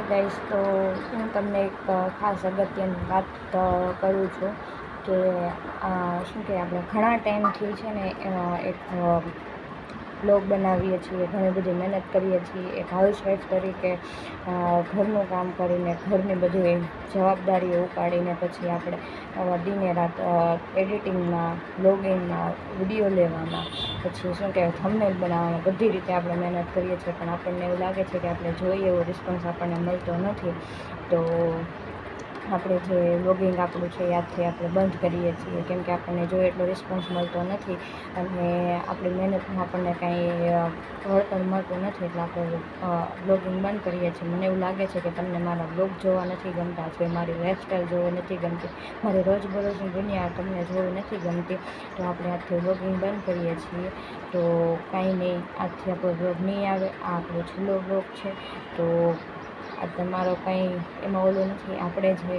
Guys, તો હું તમને એક ખાસ અગત્યની વાત કરું છું કે શું કે આપણે ઘણા ટાઈમથી છે ને એક બ્લોગ બનાવીએ છીએ, ઘણી બધી મહેનત કરીએ છીએ એક હાઉસવાઈફ તરીકે, ઘરનું કામ કરીને, ઘરની બધી જવાબદારીઓ ઉપાડીને પછી આપણે દિને રાત એડિટિંગમાં, બ્લોગિંગમાં, વિડીયો લેવામાં, પછી શું કહેવાય થંબનેલ બનાવવામાં, બધી રીતે આપણે મહેનત કરીએ છીએ. પણ આપણને એવું લાગે છે કે આપણે જોઈએ એવો રિસ્પોન્સ આપણને મળતો નથી. તો આપણે જે બ્લોગિંગ આપણું છે યાદથી આપણે બંધ કરીએ છીએ, કેમ કે આપણને જોઈએ એટલો રિસ્પોન્સ મળતો નથી અને આપણી મહેનતનું આપણને કાંઈ વળતર મળતું નથી. એટલે આપણે બ્લોગિંગ બંધ કરીએ છીએ. મને એવું લાગે છે કે તમને મારા બ્લોગ જોવા નથી ગમતા, અથવા મારી લાઈફસ્ટાઈલ જોવી નથી ગમતી, મારી રોજબરોજની દુનિયા તમને જોવી નથી ગમતી, તો આપણે આજથી બ્લોગિંગ બંધ કરીએ છીએ. તો કાંઈ નહીં, આજથી આપણો બ્લોગ નહીં આવે. આ આપણો છેલ્લો બ્લોગ છે. તો આ તમારો કંઈ એમાં ઓલું નથી. આપણે જે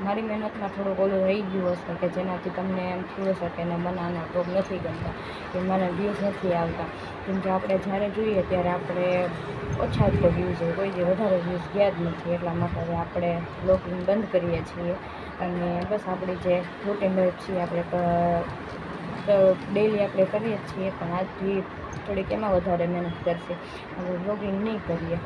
મારી મહેનતમાં થોડુંક ઓલું રહી ગયું હશે કે જેનાથી તમને એમ થયું હશે કે મને આના બ્લોગ નથી ગમતા, કે મને વ્યૂઝ નથી આવતા. કેમ કે આપણે જ્યારે જોઈએ ત્યારે આપણે ઓછા જ વ્યૂઝ હોય, કોઈ જે વધારે વ્યૂઝ ગયા જ નથી. એટલા માટે હવે આપણે બ્લોગિંગ બંધ કરીએ છીએ અને બસ આપણી જે રૂટિન લાઈફ છે આપણે ડેઈલી આપણે કરીએ જ છીએ, પણ આજથી થોડીક એમાં વધારે મહેનત કરશે. હવે બ્લોગિંગ નહીં કરીએ.